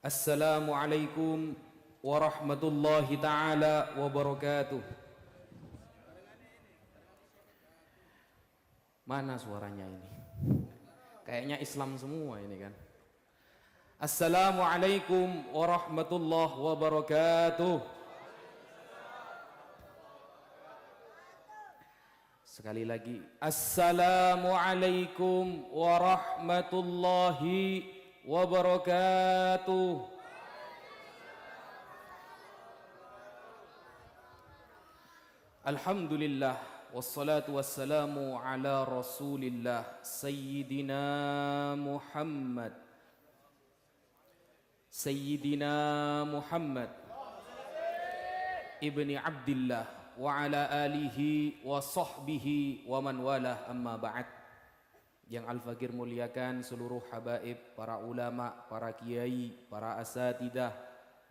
Assalamualaikum warahmatullahi ta'ala wabarakatuh. Mana suaranya ini? Kayaknya Islam semua ini kan. Assalamualaikum warahmatullahi wabarakatuh. Sekali lagi, Assalamualaikum warahmatullahi wabarakatuh. Alhamdulillah wassalatu wassalamu ala Rasulillah Sayyidina Muhammad ibni Abdillah wa ala alihi wa sahbihi wa man walah, amma ba'd. Yang Al-Fakir muliakan seluruh habaib, para ulama, para kiai, para asatidah,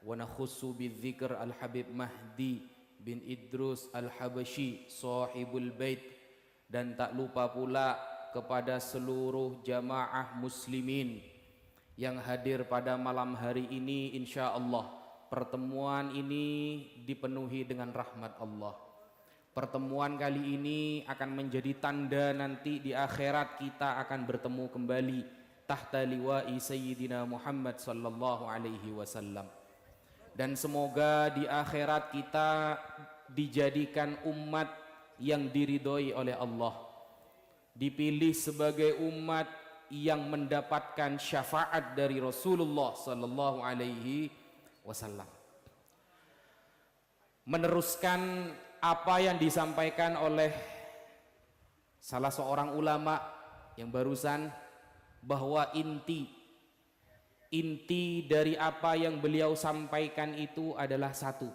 wa nakhussu bidzikr Al-Habib Mahdi bin Idrus Al-Habashi sahibul bait, dan tak lupa pula kepada seluruh jamaah muslimin yang hadir pada malam hari ini. Insyaallah pertemuan ini dipenuhi dengan rahmat Allah. Pertemuan kali ini akan menjadi tanda nanti di akhirat kita akan bertemu kembali tahta liwa'i Sayyidina Muhammad sallallahu alaihi wasallam. Dan semoga di akhirat kita dijadikan umat yang diridhoi oleh Allah, dipilih sebagai umat yang mendapatkan syafaat dari Rasulullah sallallahu alaihi wasallam. Meneruskan apa yang disampaikan oleh salah seorang ulama yang barusan, bahwa inti dari apa yang beliau sampaikan itu adalah satu.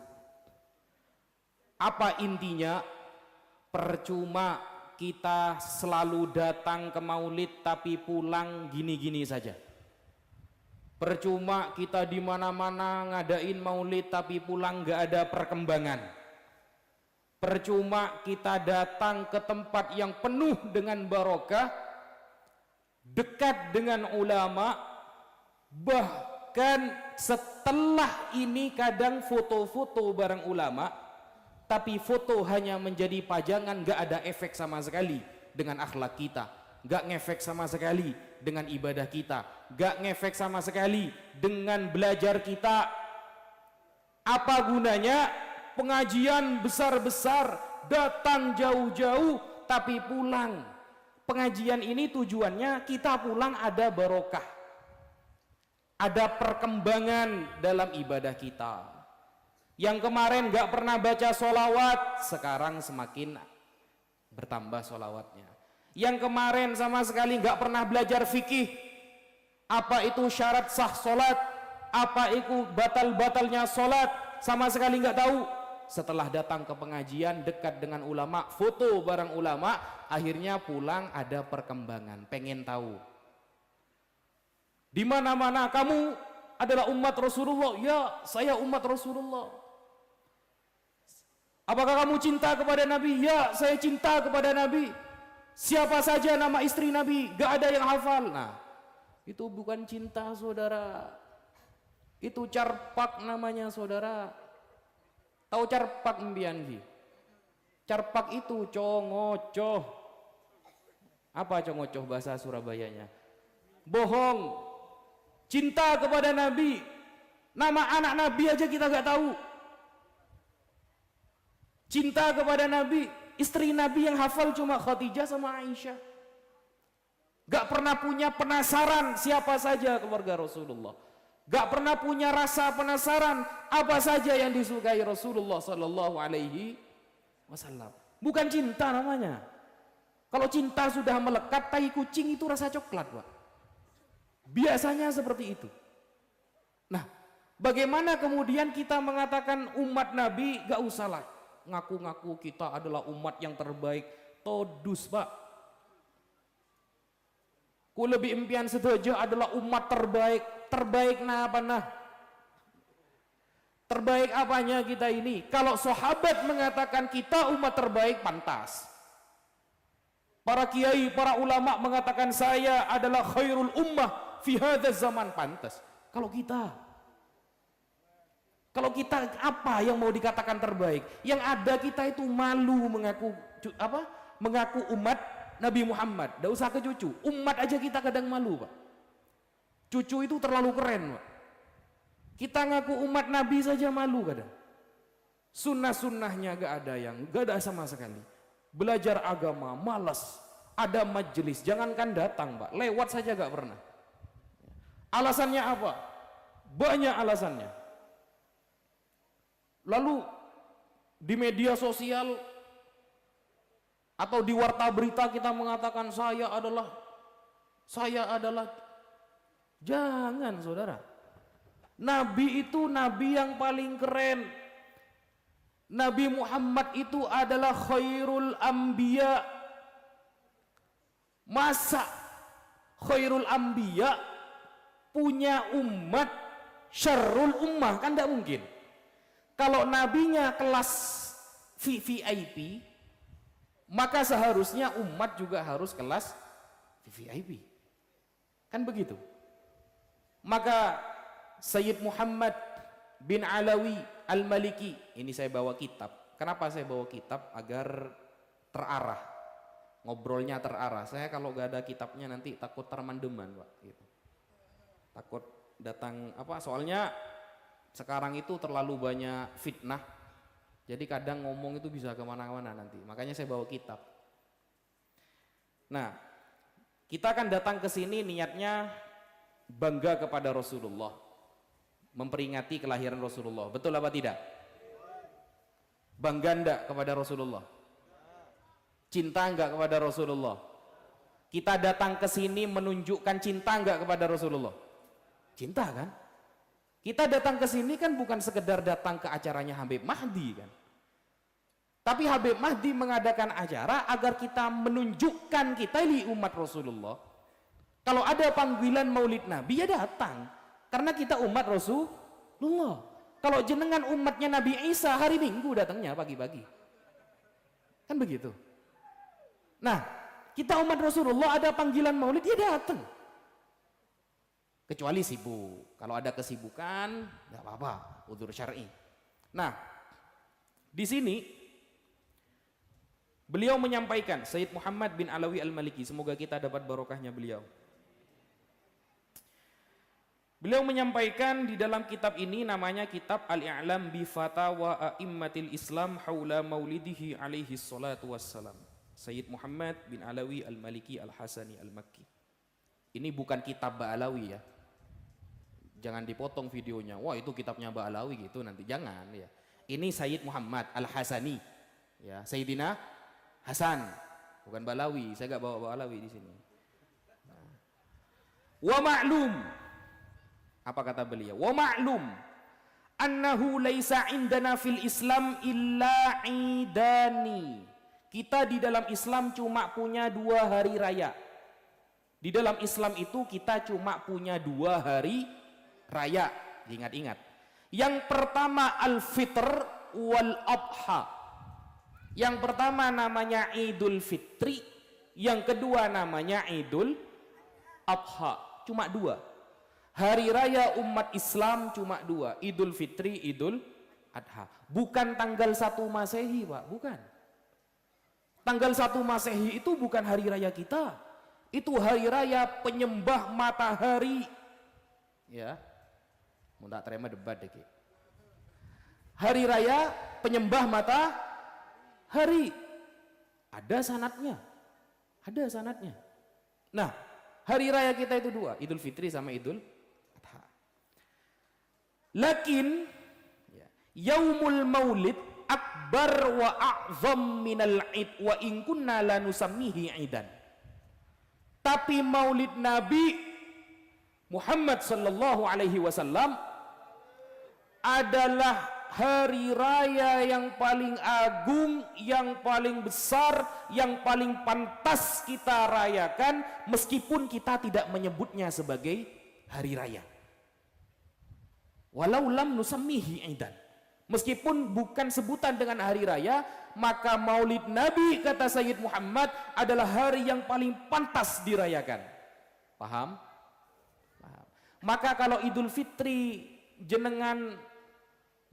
Apa intinya? Percuma kita selalu datang ke maulid tapi pulang gini-gini saja. Percuma kita di mana-mana ngadain maulid tapi pulang nggak ada perkembangan. Percuma kita datang ke tempat yang penuh dengan barokah, dekat dengan ulama, bahkan setelah ini kadang foto-foto bareng ulama, tapi foto hanya menjadi pajangan, gak ada efek sama sekali dengan akhlak kita, gak ngefek sama sekali dengan ibadah kita, gak ngefek sama sekali dengan belajar kita. Apa gunanya pengajian besar-besar, datang jauh-jauh tapi pulang? Pengajian ini tujuannya kita pulang ada barokah, ada perkembangan dalam ibadah kita. Yang kemarin gak pernah baca sholawat, sekarang semakin bertambah sholawatnya. Yang kemarin sama sekali gak pernah belajar fikih, apa itu syarat sah sholat, apa itu batal-batalnya sholat, sama sekali gak tahu. Setelah datang ke pengajian, dekat dengan ulama, foto bareng ulama, akhirnya pulang ada perkembangan, pengen tahu. Di mana-mana kamu adalah umat Rasulullah. Ya, saya umat Rasulullah. Apakah kamu cinta kepada Nabi? Ya, saya cinta kepada Nabi. Siapa saja nama istri Nabi? Gak ada yang hafal. Nah, itu bukan cinta, saudara. Itu carpak namanya, saudara. Tahu carpak mbian ki? Carpak itu congocoh. Apa congocoh bahasa Surabayanya? Bohong. Cinta kepada Nabi, nama anak Nabi aja kita gak tahu. Cinta kepada Nabi, istri Nabi yang hafal cuma Khadijah sama Aisyah. Gak pernah punya penasaran siapa saja keluarga Rasulullah. Gak pernah punya rasa penasaran apa saja yang disukai Rasulullah sallallahu alaihi wasallam. Bukan cinta namanya. Kalau cinta sudah melekat, tai kucing itu rasa coklat, Pak. Biasanya seperti itu. Nah, bagaimana kemudian kita mengatakan umat Nabi? Gak usah lah ngaku-ngaku kita adalah umat yang terbaik. Todus, Pak. Ku lebih impian sedojo adalah umat terbaik. Terbaik nah apa nah? Terbaik apanya kita ini? Kalau sahabat mengatakan kita umat terbaik, pantas. Para kiai, para ulama mengatakan saya adalah khairul ummah fi hadzal zaman, pantas. Kalau kita Kalau kita apa yang mau dikatakan terbaik? Yang ada kita itu malu mengaku umat Nabi Muhammad. Tidak usah ke cucu, umat aja kita kadang malu, Pak. Cucu itu terlalu keren, Pak. Kita ngaku umat Nabi saja malu kadang. Sunnah-sunnahnya gak ada sama sekali. Belajar agama malas, ada majelis jangankan datang, Pak, lewat saja gak pernah. Alasannya apa? Banyak alasannya. Lalu di media sosial atau di warta berita kita mengatakan saya adalah. Jangan, saudara. Nabi itu nabi yang paling keren. Nabi Muhammad itu adalah khairul anbiya. Masa khairul anbiya punya umat syarrul ummah? Kan tidak mungkin. Kalau nabinya kelas VVIP, maka seharusnya umat juga harus kelas VVIP. Kan begitu. Maka Sayyid Muhammad bin Alawi Al-Maliki, ini saya bawa kitab. Kenapa saya bawa kitab? Agar terarah, ngobrolnya terarah. Saya kalau gak ada kitabnya nanti takut termandeman, Pak, gitu. Takut datang soalnya sekarang itu terlalu banyak fitnah, jadi kadang ngomong itu bisa kemana-mana nanti. Makanya saya bawa kitab. Nah, kita akan datang ke sini niatnya bangga kepada Rasulullah, memperingati kelahiran Rasulullah. Betul apa tidak? Bangga enggak kepada Rasulullah? Cinta enggak kepada Rasulullah? Kita datang ke sini menunjukkan cinta enggak kepada Rasulullah? Cinta kan? Kita datang ke sini kan bukan sekedar datang ke acaranya Habib Mahdi kan? Tapi Habib Mahdi mengadakan acara agar kita menunjukkan kita ini umat Rasulullah. Kalau ada panggilan Maulid Nabi ya datang, karena kita umat Rasulullah. Kalau jenengan umatnya Nabi Isa, hari Minggu datangnya pagi-pagi. Kan begitu. Nah, kita umat Rasulullah ada panggilan Maulid ya datang. Kecuali sibuk. Kalau ada kesibukan, nggak apa-apa, udzur syar'i. Nah, di sini beliau menyampaikan, Sayyid Muhammad bin Alawi Al-Maliki, semoga kita dapat barokahnya beliau. Beliau menyampaikan di dalam kitab ini, namanya kitab Al-I'lam bi Fatawa A'immatil Islam Haula Maulidihi alaihi salatu wassalam. Sayyid Muhammad bin Alawi Al-Maliki Al-Hasani Al-Makki. Ini bukan kitab Ba'alawi ya. Jangan dipotong videonya. Wah, itu kitabnya Ba'alawi gitu nanti. Jangan ya. Ini Sayyid Muhammad Al-Hasani. Ya, Sayyidina Hasan. Bukan Ba'alawi. Saya enggak bawa Ba'alawi di sini. Nah. Wa ma'lum. Apa kata beliau? Wa ma'lum annahu laisa indana fil Islam illa idani. Kita di dalam Islam cuma punya 2 hari raya. Di dalam Islam itu kita cuma punya 2 hari raya. Ingat-ingat. Yang pertama Al-Fitr wal Adha. Yang pertama namanya Idul Fitri, yang kedua namanya Idul Adha. Cuma 2. Hari raya umat Islam cuma 2, Idul Fitri, Idul Adha. Bukan tanggal 1 Masehi, Pak, bukan. Tanggal 1 Masehi itu bukan hari raya kita. Itu hari raya penyembah matahari. Ya. Mau tak terima debat deh. Hari raya penyembah matahari. Ada sanatnya. Ada sanatnya. Nah, hari raya kita itu 2, Idul Fitri sama Idul Adha. Lakin Yaumul Maulid akbar wa a'zam minal id wa in kunna la nusammihi idan. Tapi Maulid Nabi Muhammad sallallahu alaihi wasallam adalah hari raya yang paling agung, yang paling besar, yang paling pantas kita rayakan meskipun kita tidak menyebutnya sebagai hari raya. Walau lam nusammihi idan. Meskipun bukan sebutan dengan hari raya, maka Maulid Nabi, kata Sayyid Muhammad, adalah hari yang paling pantas dirayakan. Paham? Paham. Maka kalau Idul Fitri jenengan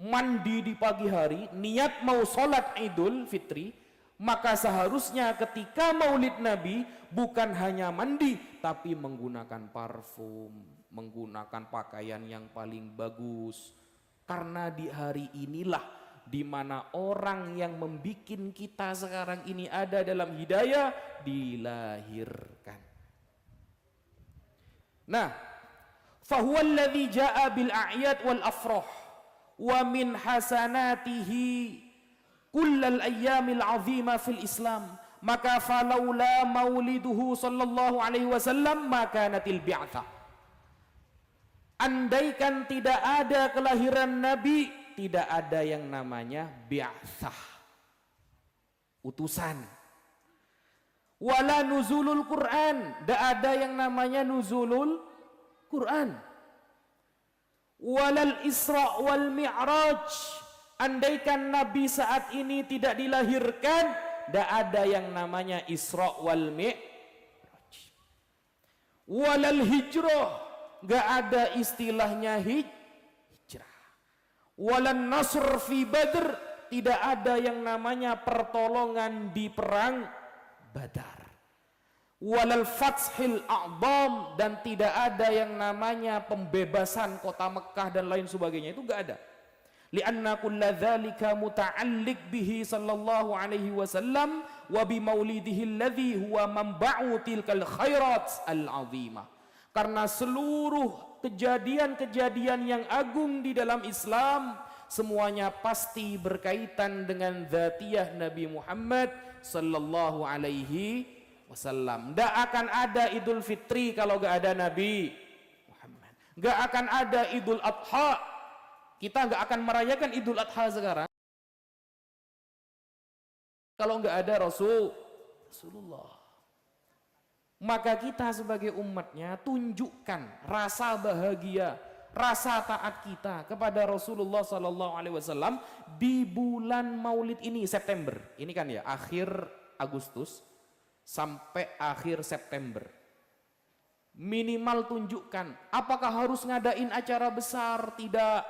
mandi di pagi hari, niat mau sholat Idul Fitri, maka seharusnya ketika maulid Nabi bukan hanya mandi, tapi menggunakan parfum, menggunakan pakaian yang paling bagus. Karena di hari inilah di mana orang yang membikin kita sekarang ini ada dalam hidayah dilahirkan. Nah, fahuwa alladhi ja'a bil a'yad wal afrah wa min hasanatihi kullal ayyamil azimah fil Islam, maka falaula mauliduhu sallallahu alaihi wasallam maka natil bi'atha. Andaikan tidak ada kelahiran Nabi, tidak ada yang namanya bi'athah, utusan. Wala nuzulul Quran, tidak ada yang namanya nuzulul Quran. Walal Isra wal Mi'raj, andaikan Nabi saat ini tidak dilahirkan, tidak ada yang namanya Isra wal Mi'raj. Walal hijrah, nggak ada istilahnya hijrah. Walan nasr fi Badr, tidak ada yang namanya pertolongan di perang Badar. Walal fathil a'dham, dan tidak ada yang namanya pembebasan kota Mekah dan lain sebagainya, itu enggak ada. Lianna kulla dzalika muta'alliq bihi sallallahu alaihi wasallam wa bi maulidihi alladhi huwa manba'u tilkal khairat al-'azimah. Karena seluruh kejadian-kejadian yang agung di dalam Islam semuanya pasti berkaitan dengan dzatiyah Nabi Muhammad sallallahu alaihi wasallam. Tidak akan ada Idul Fitri kalau gak ada Nabi Muhammad. Gak akan ada Idul Adha. Kita gak akan merayakan Idul Adha sekarang kalau gak ada Rasulullah. Maka kita sebagai umatnya tunjukkan rasa bahagia, rasa taat kita kepada Rasulullah sallallahu alaihi wasallam di bulan Maulid ini, September. Ini kan ya, akhir Agustus sampai akhir September. Minimal tunjukkan. Apakah harus ngadain acara besar? Tidak.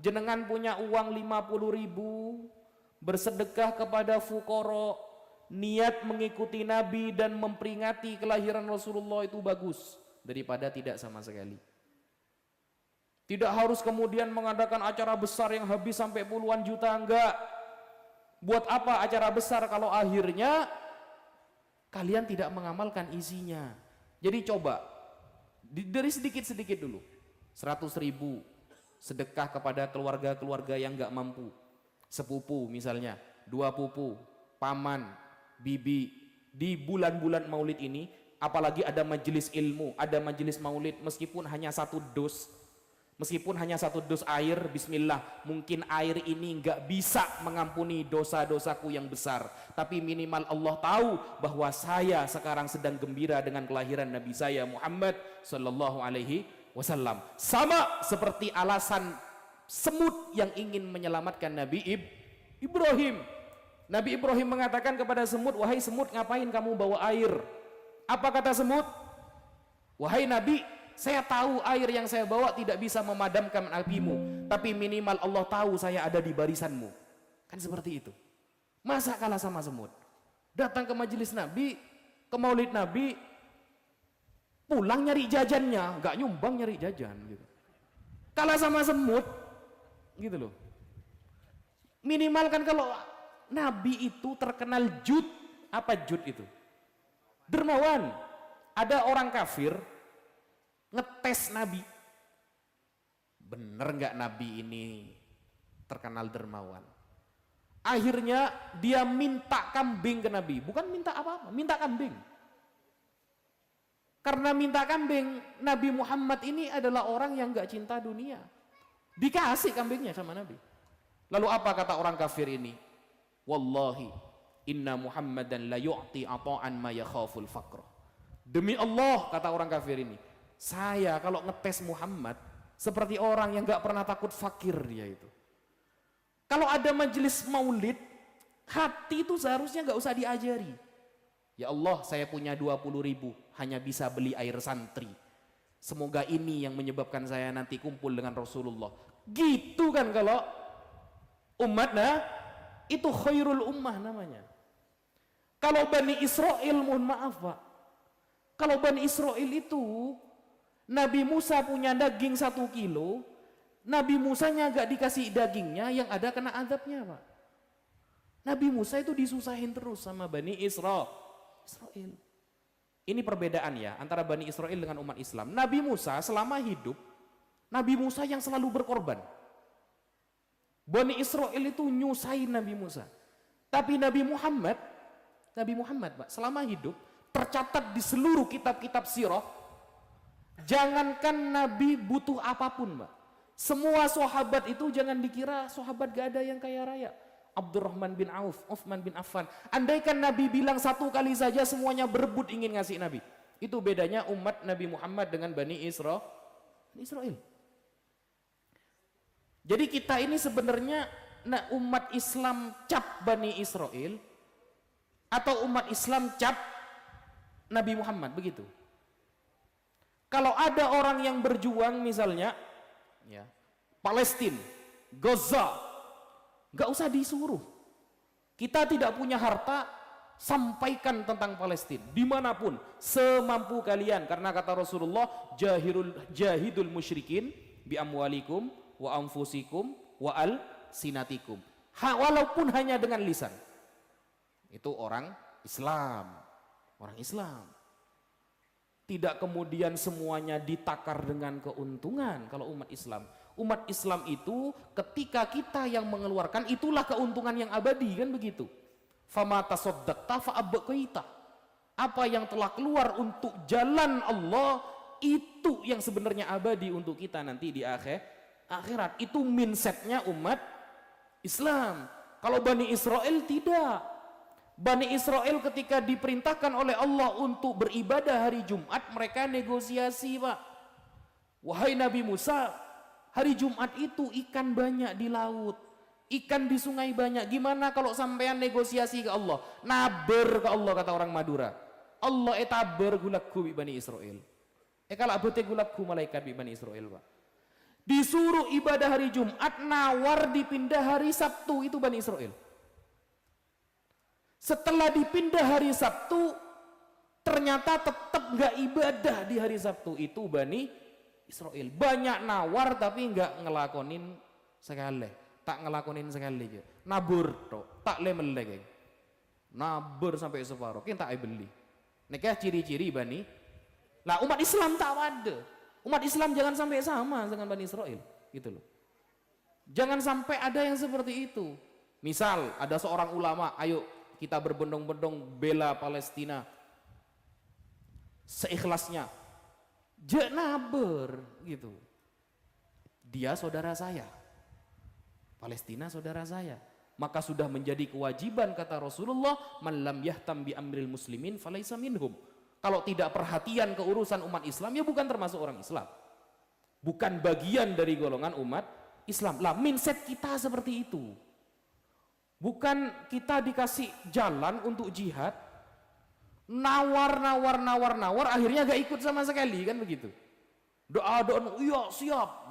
Jenengan punya uang 50.000, bersedekah kepada fukara, niat mengikuti Nabi dan memperingati kelahiran Rasulullah, itu bagus daripada tidak sama sekali. Tidak harus kemudian mengadakan acara besar yang habis sampai puluhan juta, enggak. Buat apa acara besar kalau akhirnya kalian tidak mengamalkan isinya? Jadi coba dari sedikit-sedikit dulu. 100.000 sedekah kepada keluarga-keluarga yang enggak mampu. Sepupu misalnya, 2 pupu, paman, bibi. Di bulan-bulan Maulid ini, apalagi ada majelis ilmu, ada majelis Maulid, meskipun hanya 1 dus, meskipun hanya 1 dus air, bismillah, mungkin air ini nggak bisa mengampuni dosa-dosaku yang besar, tapi minimal Allah tahu bahwa saya sekarang sedang gembira dengan kelahiran Nabi saya Muhammad sallallahu alaihi wasallam. Sama seperti alasan semut yang ingin menyelamatkan Nabi Ibrahim. Nabi Ibrahim mengatakan kepada semut, wahai semut, ngapain kamu bawa air? Apa kata semut? Wahai Nabi, saya tahu air yang saya bawa tidak bisa memadamkan apimu, tapi minimal Allah tahu saya ada di barisanmu. Kan seperti itu. Masa kalah sama semut? Datang ke majelis Nabi, ke maulid Nabi, pulang nyari jajannya, gak nyumbang nyari jajan gitu. Kalah sama semut gitu loh. Minimal kan kalau Nabi itu terkenal jud. Apa jud itu? Dermawan. Ada orang kafir ngetes Nabi, bener nggak Nabi ini terkenal dermawan. Akhirnya dia minta kambing ke Nabi, bukan minta apa-apa, minta kambing. Karena minta kambing, Nabi Muhammad ini adalah orang yang nggak cinta dunia. Dikasih kambingnya sama Nabi. Lalu apa kata orang kafir ini? Wallahi inna Muhammadan la yu'ti ata'an ma yakhaful faqra. Demi Allah, kata orang kafir ini, saya kalau ngetes Muhammad seperti orang yang gak pernah takut fakir dia itu. Kalau ada majelis maulid, hati itu seharusnya gak usah diajari. Ya Allah, saya punya 20.000, hanya bisa beli air santri. Semoga ini yang menyebabkan saya nanti kumpul dengan Rasulullah. Gitu kan kalau Umat itu khairul ummah namanya. Kalau Bani Israel, mohon maaf Pak, kalau Bani Israel itu Nabi Musa punya daging 1 kilo, Nabi Musanya gak dikasih dagingnya, yang ada kena adabnya Pak. Nabi Musa itu disusahin terus sama Bani Israel. Ini perbedaan ya antara Bani Israel dengan umat Islam. Nabi Musa selama hidup, Nabi Musa yang selalu berkorban. Bani Israel itu nyusahin Nabi Musa. Tapi Nabi Muhammad Pak, selama hidup tercatat di seluruh kitab-kitab sirah, jangankan Nabi butuh apapun Pak. Semua sahabat itu jangan dikira sahabat gak ada yang kaya raya. Abdurrahman bin Auf, Uthman bin Affan. Andaikan Nabi bilang 1 kali saja semuanya berebut ingin ngasih Nabi. Itu bedanya umat Nabi Muhammad dengan Bani Israel. Jadi kita ini sebenarnya umat Islam cap Bani Israel atau umat Islam cap Nabi Muhammad, begitu. Kalau ada orang yang berjuang misalnya ya, Palestina, Gaza, gak usah disuruh. Kita tidak punya harta, sampaikan tentang Palestina dimanapun semampu kalian, karena kata Rasulullah, jahidul musyrikin bi amwalikum wa anfusikum wa al sinatikum, walaupun hanya dengan lisan. Itu orang Islam. Tidak kemudian semuanya ditakar dengan keuntungan. Kalau umat Islam itu ketika kita yang mengeluarkan, itulah keuntungan yang abadi, kan begitu. Fama tasaddaqta fa abqaita. Apa yang telah keluar untuk jalan Allah, itu yang sebenarnya abadi untuk kita nanti di akhirat. Itu mindsetnya umat Islam. Kalau Bani Israel tidak. Bani Israel ketika diperintahkan oleh Allah untuk beribadah hari Jumat, mereka negosiasi Pak. Wahai Nabi Musa, hari Jumat itu ikan banyak di laut, ikan di sungai banyak. Gimana kalau sampean negosiasi ke Allah? Naber ke Allah, kata orang Madura. Allah etaber gulakku bi Bani Israel. Kalau abote gulakku malaikat bi Bani Israel Pak. Disuruh ibadah hari Jumat, nawar dipindah hari Sabtu, itu Bani Israel. Setelah dipindah hari Sabtu, ternyata tetap gak ibadah di hari Sabtu, itu Bani Israel. Banyak nawar tapi gak ngelakonin sekali. Tak ngelakonin sekali aja. Nabur toh, tak lemel. Nabur sampai separuh, kita tak beli. Nekah ciri-ciri Bani. Lah umat Islam tak ada. Umat Islam jangan sampai sama dengan Bani Israel, gitu loh. Jangan sampai ada yang seperti itu. Misal ada seorang ulama, ayo kita berbondong-bondong bela Palestina seikhlasnya. Naber gitu. Dia saudara saya. Palestina saudara saya. Maka sudah menjadi kewajiban kata Rasulullah, man lam yahtam bi amril muslimin falaisa minhum. Kalau tidak perhatian ke urusan umat Islam, ya bukan termasuk orang Islam. Bukan bagian dari golongan umat Islam. Lah mindset kita seperti itu. Bukan kita dikasih jalan untuk jihad, nawar, akhirnya gak ikut sama sekali, kan begitu. Doa, iya siap,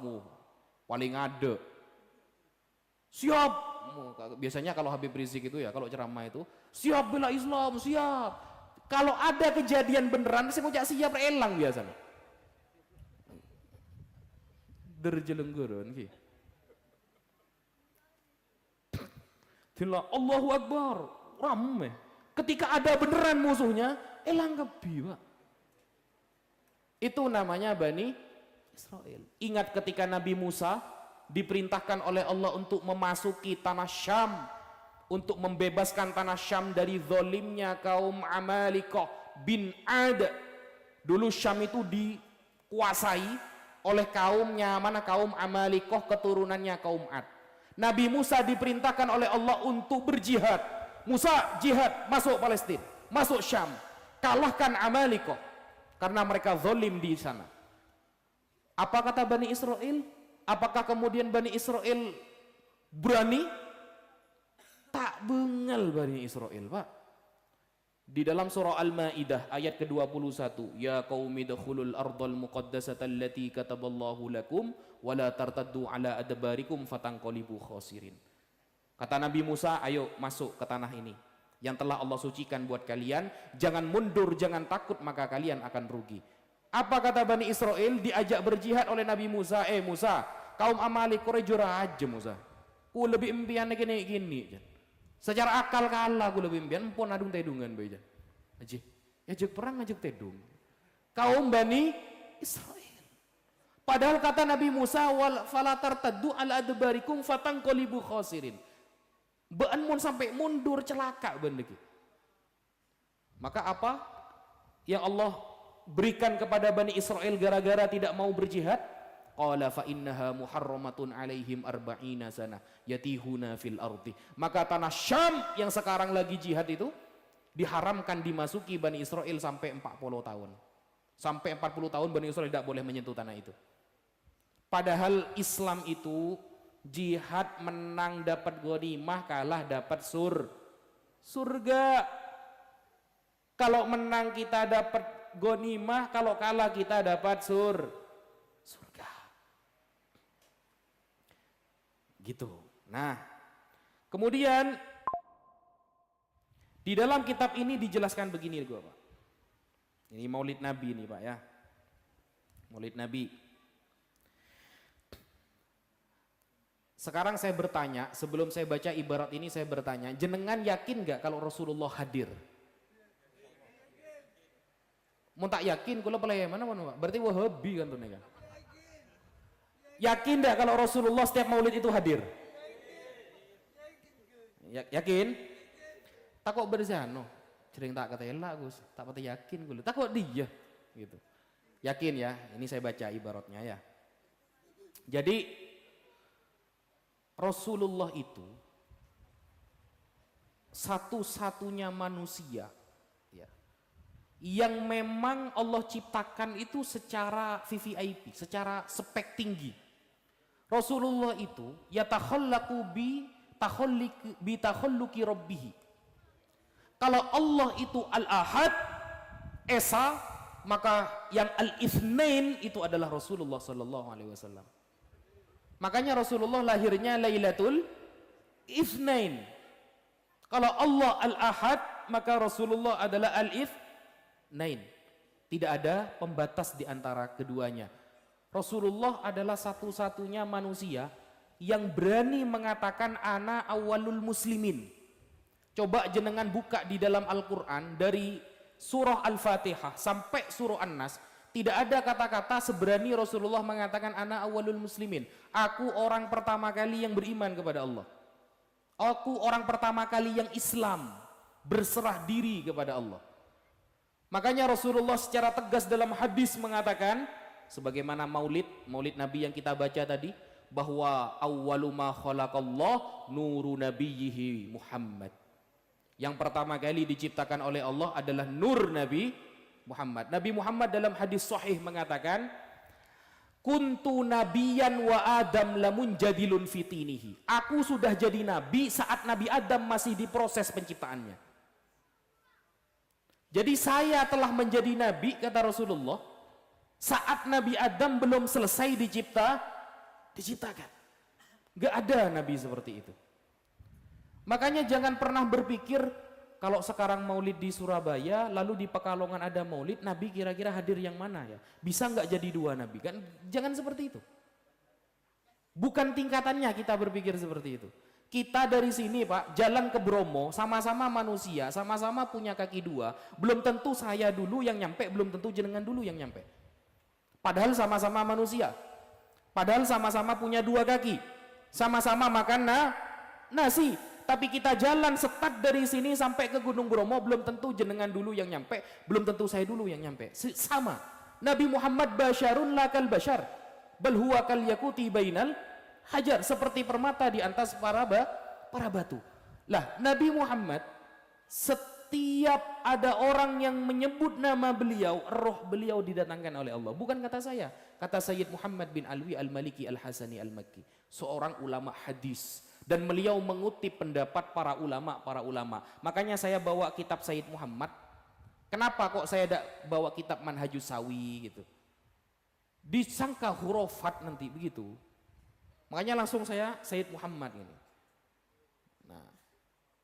paling ada. Siap, biasanya kalau Habib Rizik itu ya, kalau ceramah itu, siap bela Islam, siap. Kalau ada kejadian beneran, saya mau siap elang biasanya. Derjelengguran ki. Allahu Akbar, rame. Ketika ada beneran musuhnya, elang kebi Pak. Itu namanya Bani Israel. Ingat ketika Nabi Musa diperintahkan oleh Allah untuk memasuki tanah Syam, untuk membebaskan tanah Syam dari zalimnya kaum Amalikoh bin Ad. Dulu Syam itu dikuasai oleh kaumnya mana? Kaum Amalikoh, keturunannya kaum Ad. Nabi Musa diperintahkan oleh Allah untuk berjihad. Musa jihad, masuk Palestina, masuk Syam, kalahkan Amalikoh karena mereka zalim di sana. Apa kata Bani Israel? Apakah kemudian Bani Israel berani? Tak bengal Bani Israel Pak. Di dalam surah Al-Maidah ayat ke-21, ya qaumi dakhulul ardal muqaddasata allati kataballahu lakum wa la tartaddu ala adbarikum fatanqalibu khasirin. Kata Nabi Musa, ayo masuk ke tanah ini yang telah Allah sucikan buat kalian, jangan mundur, jangan takut, maka kalian akan rugi. Apa kata Bani Israel? Diajak berjihad oleh Nabi Musa, Musa, kaum Amalek korejur aja Musa, ku lebih impian gini. Secara akal kalah ku lebih impian, pun adung tedungan bae jan. Ajak perang, ajak tedung. Kaum Bani Israel. Padahal kata Nabi Musa, wal falatar taddu ala adbarikum fatangqalibu khasirin. Bean mun sampai mundur celaka bener. Maka apa yang Allah berikan kepada Bani Israel gara-gara tidak mau berjihad? Qala fa innaha muharramatun alaihim arba'ina sana yatihuna fil ardi. Maka tanah Syam yang sekarang lagi jihad itu diharamkan dimasuki Bani Israel sampai 40 tahun. Sampai 40 tahun Bani Israel tidak boleh menyentuh tanah itu. Padahal Islam itu jihad menang dapat ghanimah, kalah dapat surga. Kalau menang kita dapat ghanimah, kalau kalah kita dapat surga. Gitu. Nah, kemudian di dalam kitab ini dijelaskan begini gua, Pak. Ini Maulid Nabi nih, Pak ya. Maulid Nabi. Sekarang saya bertanya, sebelum saya baca ibarat ini saya bertanya, jenengan yakin gak kalau Rasulullah hadir? Mau tak yakin kalau pelai mana Pak? Berarti Wahabi kan tuh nih kan? Yakin gak kalau Rasulullah setiap Maulid itu hadir? Yakin? Tak kok berzano, sering tak kata elak Gus, tak pati yakin gue, tak kok dia gitu. Yakin ya? Ini saya baca ibaratnya ya. Jadi Rasulullah itu satu-satunya manusia ya, yang memang Allah ciptakan itu secara VVIP, secara spek tinggi. Rasulullah itu yatakhallaqu bi takhalluqi rabbih. Kalau Allah itu Al-Ahad, Esa, maka yang Al-Itsnain itu adalah Rasulullah sallallahu alaihi wasallam. Makanya Rasulullah lahirnya Lailatul Itsnain. Kalau Allah Al-Ahad, maka Rasulullah adalah Al-Itsnain. Tidak ada pembatas di antara keduanya. Rasulullah adalah satu-satunya manusia yang berani mengatakan ana awalul muslimin. Coba jenengan buka di dalam Al-Quran dari surah Al-Fatihah sampai surah An-Nas. Tidak ada kata-kata seberani Rasulullah mengatakan ana awalul muslimin. Aku orang pertama kali yang beriman kepada Allah. Aku orang pertama kali yang Islam, berserah diri kepada Allah. Makanya Rasulullah secara tegas dalam hadis mengatakan, sebagaimana maulid Nabi yang kita baca tadi, bahwa awwalu ma khalaqallah nuru nabiyhi Muhammad. Yang pertama kali diciptakan oleh Allah adalah nur Nabi Muhammad. Nabi Muhammad dalam hadis sahih mengatakan, kuntu nabiyan wa Adam lamun jadilun fitinihi. Aku sudah jadi nabi saat Nabi Adam masih diproses penciptaannya. Jadi saya telah menjadi nabi, kata Rasulullah, saat Nabi Adam belum selesai diciptakan. Gak ada nabi seperti itu. Makanya jangan pernah berpikir kalau sekarang maulid di Surabaya, lalu di Pekalongan ada maulid, Nabi kira-kira hadir yang mana ya? Bisa nggak jadi dua Nabi? Kan jangan seperti itu. Bukan tingkatannya kita berpikir seperti itu. Kita dari sini Pak, jalan ke Bromo, sama-sama manusia, sama-sama punya kaki dua. Belum tentu saya dulu yang nyampe, belum tentu jenengan dulu yang nyampe. Padahal sama-sama manusia. Padahal sama-sama punya dua kaki. Sama-sama makan nasi. Tapi kita jalan setat dari sini sampai ke Gunung Bromo, belum tentu jenengan dulu yang nyampe, belum tentu saya dulu yang nyampe. Sama. Nabi Muhammad basyarun lakal basyar, bal huwa kal yakuti bainal hajar, seperti permata di atas para batu. Lah, Nabi Muhammad setiap ada orang yang menyebut nama beliau, roh beliau didatangkan oleh Allah. Bukan kata saya, kata Sayyid Muhammad bin Alwi Al-Maliki Al-Hasani Al-Makki, seorang ulama hadis. Dan beliau mengutip pendapat para ulama. Makanya saya bawa kitab Sayyid Muhammad. Kenapa kok saya tidak bawa kitab Manhajus Sawi gitu? Disangka hurufat nanti begitu. Makanya langsung saya Sayyid Muhammad ini.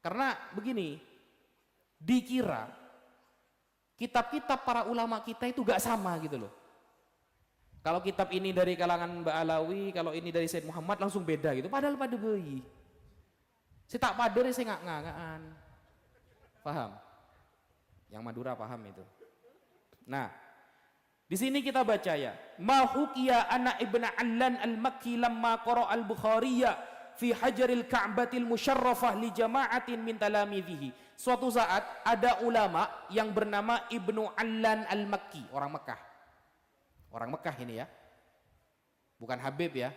Karena begini, dikira kitab-kitab para ulama kita itu gak sama gitu loh. Kalau kitab ini dari kalangan Mbak Alawi, kalau ini dari Said Muhammad langsung beda gitu. Padahal pada bayi. Saya tak padare saya ngak-ngakan. Paham? Yang Madura paham itu. Nah, di sini kita baca ya. Ma hukiya ana ibn Allan al-Makki lamma qara al-Bukhariya fi hajaril Ka'batil musyarrafah li jama'atin min talamidhihi. Suatu saat ada ulama yang bernama Ibnu Allan al-Makki, orang Mekah. Orang Mekah ini ya. Bukan Habib ya.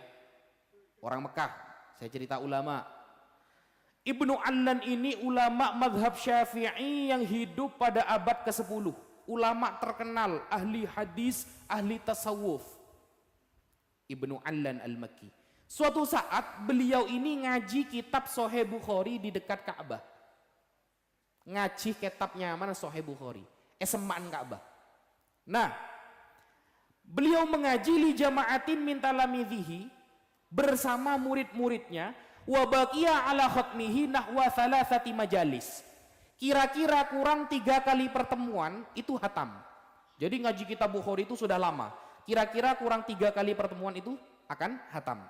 Orang Mekah. Saya cerita ulama. Ibnu Allan ini ulama madhab Syafi'i yang hidup pada abad ke-10. Ulama terkenal, ahli hadis, ahli tasawuf. Ibnu Allan al-Makki. Suatu saat beliau ini ngaji kitab Sahih Bukhari di dekat Ka'bah. Ngaji kitabnya mana Sahih Bukhari? Semaan Ka'bah. Nah, beliau mengaji li jama'atin min talamidhihi bersama murid-muridnya wa baqiya ala khatmihi nahwa thalathati majalis. Kira-kira kurang 3 kali pertemuan itu hatam. Jadi ngaji kitab Bukhari itu sudah lama. Kira-kira kurang 3 kali pertemuan itu akan hatam.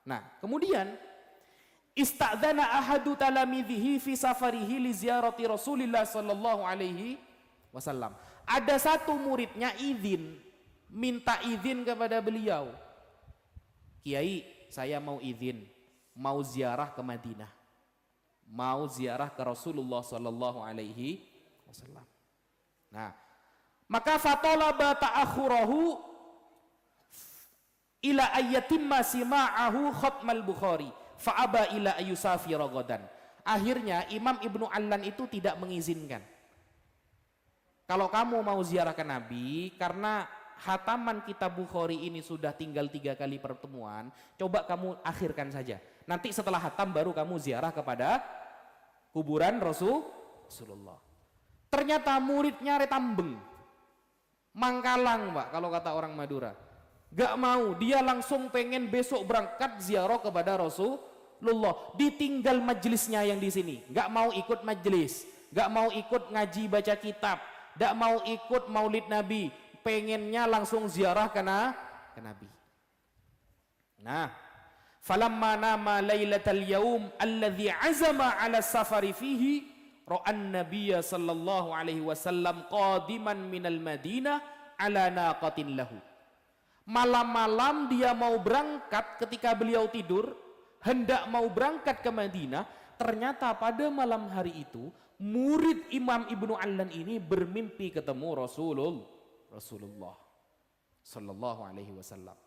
Nah, kemudian istadzana ahadu talamidhihi fi safarihi li ziyarati Rasulillah sallallahu alaihi wasallam. Ada satu muridnya minta izin kepada beliau. Kiai, saya mau izin, mau ziarah ke Madinah. Mau ziarah ke Rasulullah sallallahu alaihi wasallam. Nah, maka fatalaba ta'akhurahu ila ayyatimma sima'ahu khatmal Bukhari fa'aba ila ayyusafira ghadan. Akhirnya Imam Ibnu Allan itu tidak mengizinkan. Kalau kamu mau ziarah ke Nabi, karena hataman kitab Bukhari ini sudah tinggal 3 kali pertemuan, coba kamu akhirkan saja. Nanti setelah hatam baru kamu ziarah kepada kuburan Rasulullah. Ternyata muridnya retambeng, mangkalang Pak kalau kata orang Madura. Gak mau, dia langsung pengen besok berangkat ziarah kepada Rasulullah. Ditinggal majelisnya yang di sini, gak mau ikut majelis, gak mau ikut ngaji baca kitab, gak mau ikut maulid Nabi, pengennya langsung ziarah ke Nabi. Nah, falamma nama lailatal yaum alladhi azama ala safari fihi ra'an nabiyya sallallahu alaihi wasallam qadiman minal Madinah ala naqatin lahu. Malam-malam dia mau berangkat, ketika beliau tidur hendak mau berangkat ke Madinah, ternyata pada malam hari itu murid Imam Ibnu Allan ini bermimpi ketemu Rasulullah sallallahu alaihi wasallam.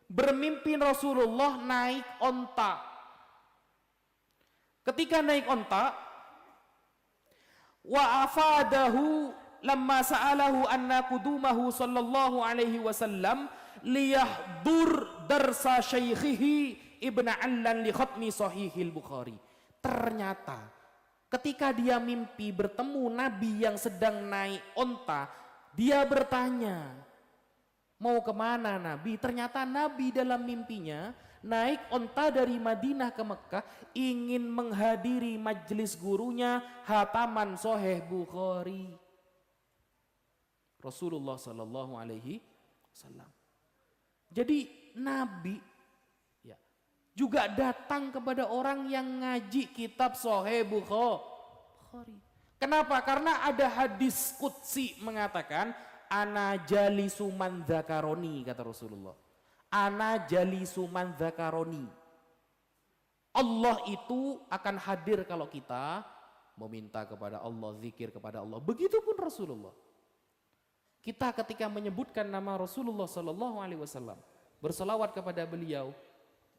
Bermimpi Rasulullah naik onta. Ketika naik onta, wa afadahu lamma sa'alahu anna kudumahu sallallahu alaihi wasallam liyahdur darsa syaikhihi Ibn Allan li khatmi sahihil Bukhari. Ternyata ketika dia mimpi bertemu Nabi yang sedang naik onta, dia bertanya, mau kemana Nabi? Ternyata Nabi dalam mimpinya naik onta dari Madinah ke Mekah, ingin menghadiri majelis gurunya hataman Sahih Bukhari. Rasulullah sallallahu alaihi wasallam. Jadi Nabi ya juga datang kepada orang yang ngaji kitab Sahih Bukhari. Kenapa? Karena ada hadis qudsi mengatakan ana jalisu man dzakaroni, kata Rasulullah. Ana jalisu man dzakaroni. Allah itu akan hadir kalau kita meminta kepada Allah, zikir kepada Allah. Begitupun Rasulullah. Kita ketika menyebutkan nama Rasulullah sallallahu alaihi wasallam, berselawat kepada beliau,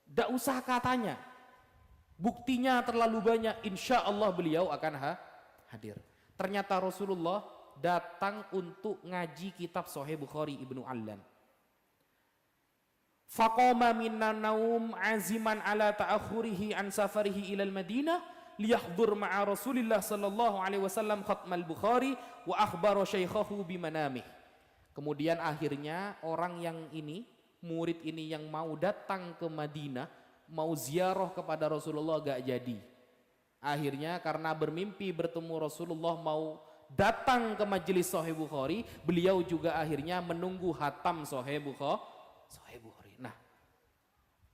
tidak usah katanya. Buktinya terlalu banyak, insya Allah beliau akan hadir. Ternyata Rasulullah datang untuk ngaji kitab Sahih Bukhari Ibnu Allan. Faqama minan naum aziman ala ta'akhurihi an safarihi ilal Madinah liyahdhur ma'a Rasulillah sallallahu alaihi wasallam khatmal Bukhari wa akhbara syaikhahu bimanamih. Kemudian akhirnya orang yang ini, murid ini yang mau datang ke Madinah, mau ziarah kepada Rasulullah gak jadi. Akhirnya karena bermimpi bertemu Rasulullah mau datang ke majelis Sahih Bukhari, beliau juga akhirnya menunggu hatam Sahih Bukhari. Nah,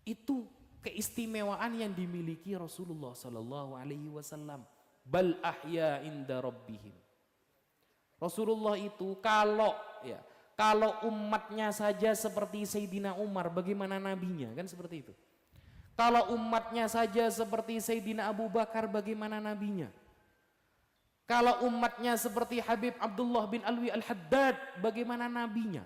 itu keistimewaan yang dimiliki Rasulullah sallallahu alaihi wasallam. Bal ahya inda rabbihim. Rasulullah itu kalau umatnya saja seperti Sayyidina Umar, bagaimana nabinya? Kan seperti itu. Kalau umatnya saja seperti Sayyidina Abu Bakar, bagaimana nabinya? Kalau umatnya seperti Habib Abdullah bin Alwi Al-Haddad, bagaimana nabinya?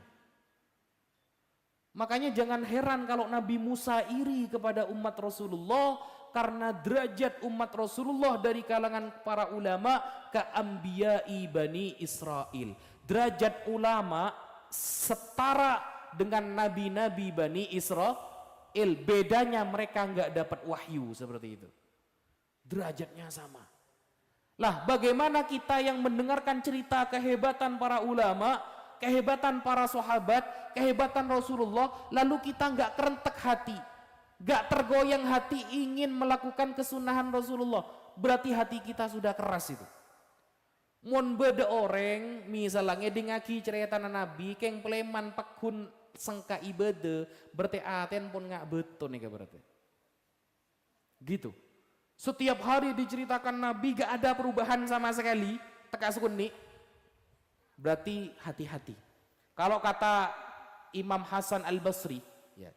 Makanya jangan heran kalau Nabi Musa iri kepada umat Rasulullah, karena derajat umat Rasulullah dari kalangan para ulama ka'ambiyai Bani Israel. Derajat ulama setara dengan nabi-nabi Bani Israel, bedanya mereka nggak dapat wahyu seperti itu. Derajatnya sama. Lah bagaimana kita yang mendengarkan cerita kehebatan para ulama, kehebatan para sahabat, kehebatan Rasulullah, lalu kita nggak kerentek hati, nggak tergoyang hati ingin melakukan kesunahan Rasulullah, berarti hati kita sudah keras itu. Mun beda orang misalnya ngedingaki cerita Nabi keng pleman pakun sengka ibadah berarti aten pun nggak betul nih berarti. Gitu. Setiap hari diceritakan Nabi gak ada perubahan sama sekali, teka sukuni, berarti hati-hati. Kalau kata Imam Hasan Al-Basri, ya,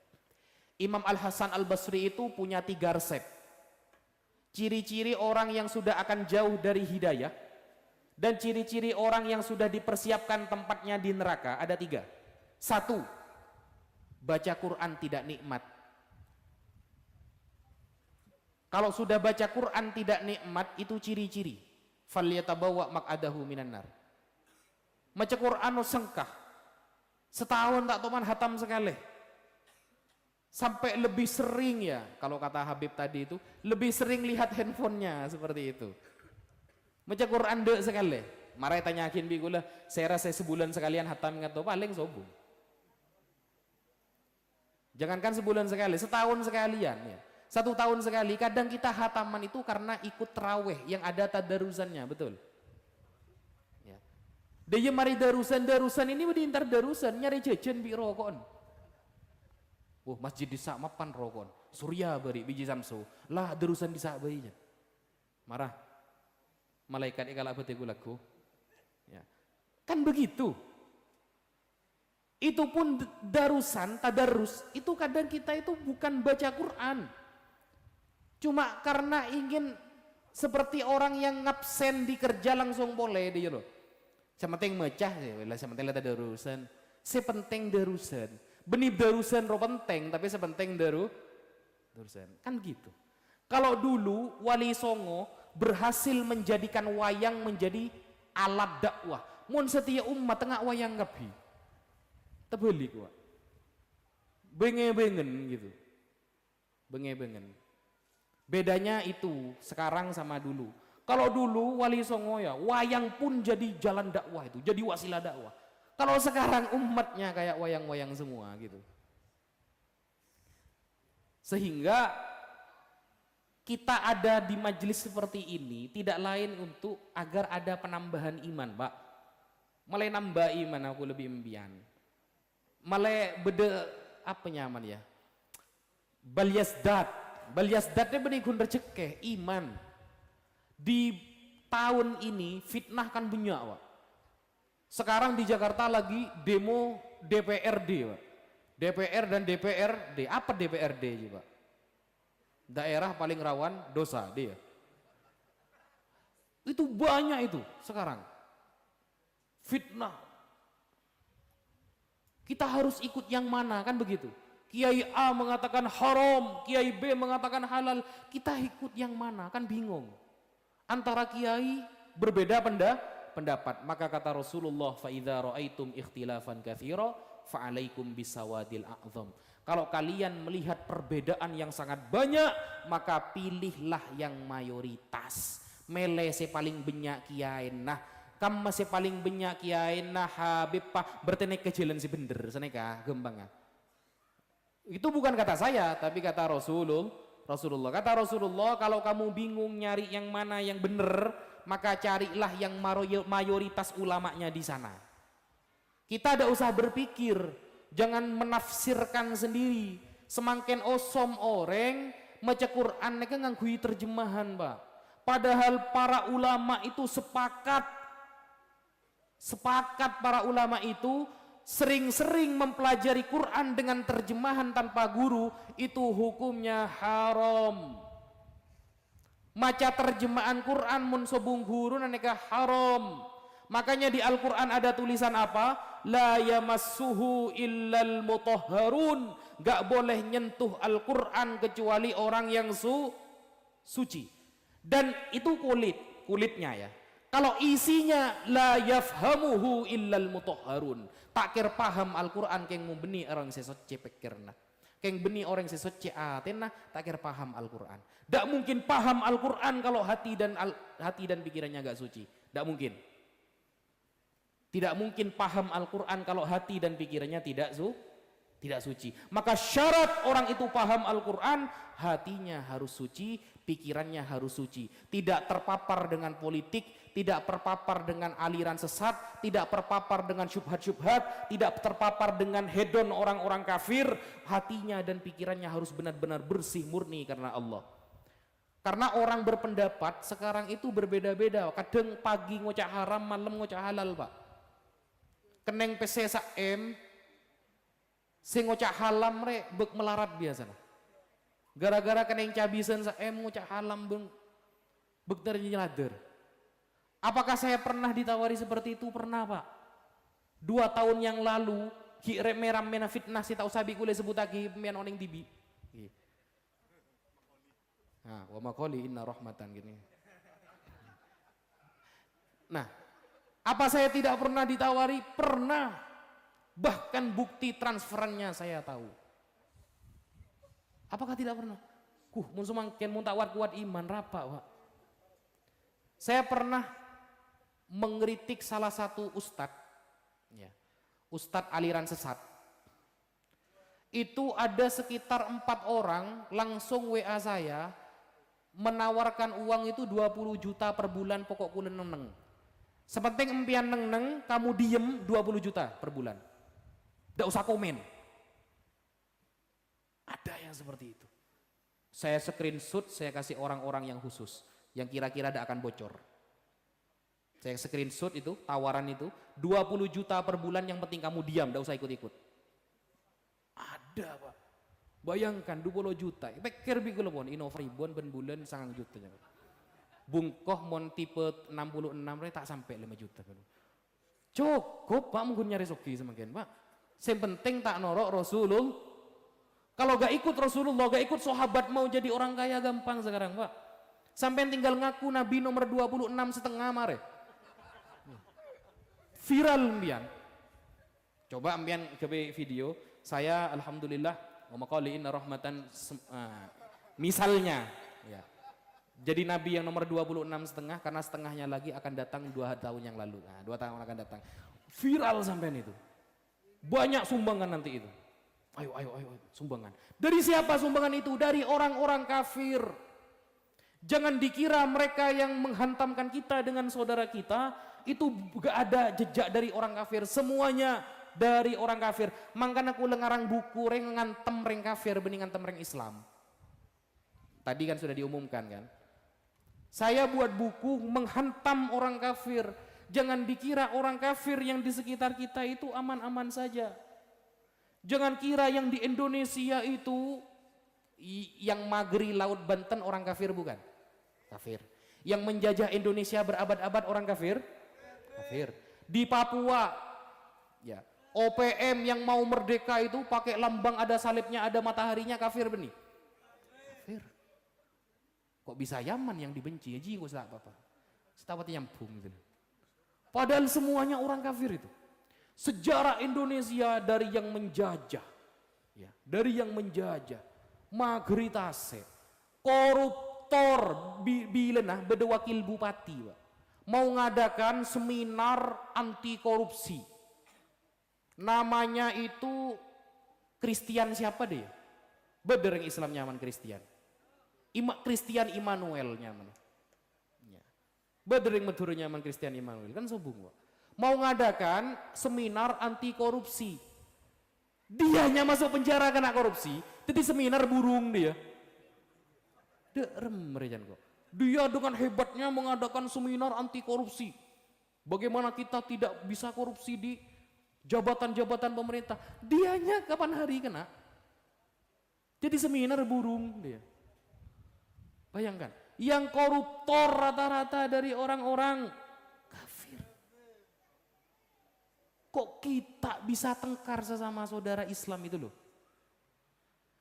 Imam Al-Hasan Al-Basri itu punya 3 resep. Ciri-ciri orang yang sudah akan jauh dari hidayah, dan ciri-ciri orang yang sudah dipersiapkan tempatnya di neraka ada 3. 1, baca Quran tidak nikmat. Kalau sudah baca Quran tidak nikmat, itu ciri-ciri. Falyatabawa maq'adahu minan nar. Maca Quran sengkah. Setahun tak toman hatam sekali. Sampai lebih sering ya, kalau kata Habib tadi itu, lebih sering lihat handphonenya seperti itu. Maca Quran dek sekali. Marai tanyakin bikulah, saya rasa sebulan sekalian hatam atau paling sombong. Jangankan sebulan sekali, setahun sekalian ya. 1 tahun sekali. Kadang kita hataman itu karena ikut tarawih yang ada tadarusannya, betul. Ya. Dia mari darusan ini diintar darusan nyari jajan bi rokon. Masjid di mapan rokon. Surya beri biji samsu. Lah darusan di bayinya. Marah. Malaikat ikala betiku lagu. Ya. Kan begitu. Itu pun darusan, tadarus, itu kadang kita itu bukan baca Quran. Cuma karena ingin seperti orang yang ngabsen di kerja langsung boleh dia loh. Sementing mecah ya, sementing lihat darusan. Sepenting darusan. Benih darusan ro penting, tapi sepenting darusan. Kan gitu. Kalau dulu Wali Songo berhasil menjadikan wayang menjadi alat dakwah. Mun setia umat tengah wayang ngapi. Tebeli gua. Bengen gitu. Bengen. Bedanya itu sekarang sama dulu. Kalau dulu Wali Songo ya, wayang pun jadi jalan dakwah itu, jadi wasilah dakwah. Kalau sekarang umatnya kayak wayang-wayang semua gitu. Sehingga kita ada di majelis seperti ini tidak lain untuk agar ada penambahan iman, Pak. Mulai nambah iman aku lebih impian. Mulai beda apa nyaman ya? Balyasdatnya benikun rezeki iman. Di tahun ini fitnah kan banyak, Pak. Sekarang di Jakarta lagi demo DPRD, Pak. DPR dan DPRD. Apa DPRD, Pak? Daerah paling rawan dosa dia. Itu banyak itu sekarang. Fitnah. Kita harus ikut yang mana, kan begitu? Kiai A mengatakan haram, Kiai B mengatakan halal, kita ikut yang mana? Kan bingung. Antara kiai berbeda pendapat. Maka kata Rasulullah, fa idza raaitum ikhtilafan katsira fa alaikum bisawadil a'zam. Kalau kalian melihat perbedaan yang sangat banyak, maka pilihlah yang mayoritas. Mele se paling banyak kiai nah, kam masih paling banyak kiai nah Habib Pak bertene ke jalan si bener seneka gembang. Itu bukan kata saya, tapi kata Rasulullah Rasulullah. Kata Rasulullah, kalau kamu bingung nyari yang mana yang benar, maka carilah yang mayoritas ulamanya di sana. Kita tidak usah berpikir, jangan menafsirkan sendiri. Semakin osom orang maca Quran mereka nganggui terjemahan, Pak. Padahal para ulama itu sepakat para ulama itu sering-sering mempelajari Quran dengan terjemahan tanpa guru, itu hukumnya haram. Maca terjemahan Quran mun sobung guru naneka haram. Makanya di Al-Quran ada tulisan apa? La yamassuhu illal mutahharun. Gak boleh nyentuh Al-Quran kecuali orang yang suci. Dan itu kulitnya ya. Kalau isinya la yafhamuhu illal mutahharun, tak kira paham Al-Quran keng membeni orang sesoce pikirna, keng beni orang sesoce atena tak kira paham Al-Quran. Tak mungkin paham Al-Quran kalau hati dan pikirannya gak suci. Tak mungkin. Tidak mungkin paham Al-Quran kalau hati dan pikirannya tidak suci. Maka syarat orang itu paham Al-Quran, hatinya harus suci, pikirannya harus suci. Tidak terpapar dengan politik, tidak terpapar dengan aliran sesat, tidak terpapar dengan syubhat-syubhat, tidak terpapar dengan hedon orang-orang kafir. Hatinya dan pikirannya harus benar-benar bersih, murni karena Allah. Karena orang berpendapat sekarang itu berbeda-beda. Kadang pagi ngocak haram, malam ngocak halal, Pak. Keneng PC M sing ngocak halam re bek melarat biasa. Gara-gara keneng cabisan M ngocak halam bek ternyelader. Apakah saya pernah ditawari seperti itu? Pernah, Pak. 2 tahun yang lalu ki meram mena fitnah si tau sabi kule sebut lagi pemian oning tibi. Nah, wa maqali inna rahmatan gini. Nah, apa saya tidak pernah ditawari? Pernah. Bahkan bukti transferannya saya tahu. Apakah tidak pernah? Mun semakin mun tawar kuat iman rapa, Pak. Saya pernah mengkritik salah satu ustadz, ya, ustadz aliran sesat. Itu ada sekitar 4 orang langsung WA saya menawarkan uang itu 20 juta per bulan pokok kulen neng. Sepenting empian neng kamu diem 20 juta per bulan. Tidak usah komen. Ada yang seperti itu. Saya screenshot, saya kasih orang-orang yang khusus, yang kira-kira tidak akan bocor. Saya screenshot itu, tawaran itu, 20 juta per bulan yang penting kamu diam, tidak usah ikut-ikut. Ada, Pak. Bayangkan 20 juta. Pikir bigul pun, Innova ribuan ben bulan 9 juta. Bungkoh mon tipe 66 tak sampai 5 juta. Cukup, Pak, mungkin nyari soki semakin, Pak. Yang penting tak norok Rasulullah. Kalau gak ikut Rasulullah, gak ikut sahabat, mau jadi orang kaya gampang sekarang, Pak. Sampai tinggal ngaku Nabi nomor 26,5 mare. Viral mbian. Coba mbian ke video. Saya alhamdulillah wa maqali inna rahmatan misalnya ya. Jadi Nabi yang nomor 26,5 karena setengahnya lagi akan datang 2 tahun yang lalu. Nah, 2 tahun akan datang. Viral sampean itu. Banyak sumbangan nanti itu. Ayo sumbangan. Dari siapa sumbangan itu? Dari orang-orang kafir. Jangan dikira mereka yang menghantamkan kita dengan saudara kita itu gak ada jejak dari orang kafir. Semuanya dari orang kafir. Makanya aku lengarang buku reng ngantem reng kafir bening ngantem reng Islam. Tadi kan sudah diumumkan kan. Saya buat buku menghantam orang kafir. Jangan dikira orang kafir yang di sekitar kita itu aman-aman saja. Jangan kira yang di Indonesia itu yang Magri Laut Banten orang kafir bukan? Kafir. Yang menjajah Indonesia berabad-abad orang kafir? Kafir. Di Papua ya, OPM yang mau merdeka itu pakai lambang ada salibnya, ada mataharinya, kafir benih. Kafir. Kok bisa Yaman yang dibenci? Ji kok apa-apa. Setawati nyambung gitu. Padahal semuanya orang kafir itu. Sejarah Indonesia dari yang menjajah, ya, dari yang menjajah, magritase, koruptor, bilenah bedewakil bupati, Pak, mau ngadakan seminar anti korupsi. Namanya itu Kristian siapa deh? Bedereng Islam nyaman Kristian. Kristian Immanuelnya mana? Ya. Badering medurnya man Kristian Immanuel kan sombong kok. Mau ngadakan seminar anti korupsi. Dianya masuk penjara kena korupsi, jadi seminar burung dia. Derem rejan kok. Dia dengan hebatnya mengadakan seminar anti korupsi. Bagaimana kita tidak bisa korupsi di jabatan-jabatan pemerintah. Dianya kapan hari kena? Jadi seminar burung dia. Bayangkan, yang koruptor rata-rata dari orang-orang kafir. Kok kita bisa tengkar sesama saudara Islam itu loh?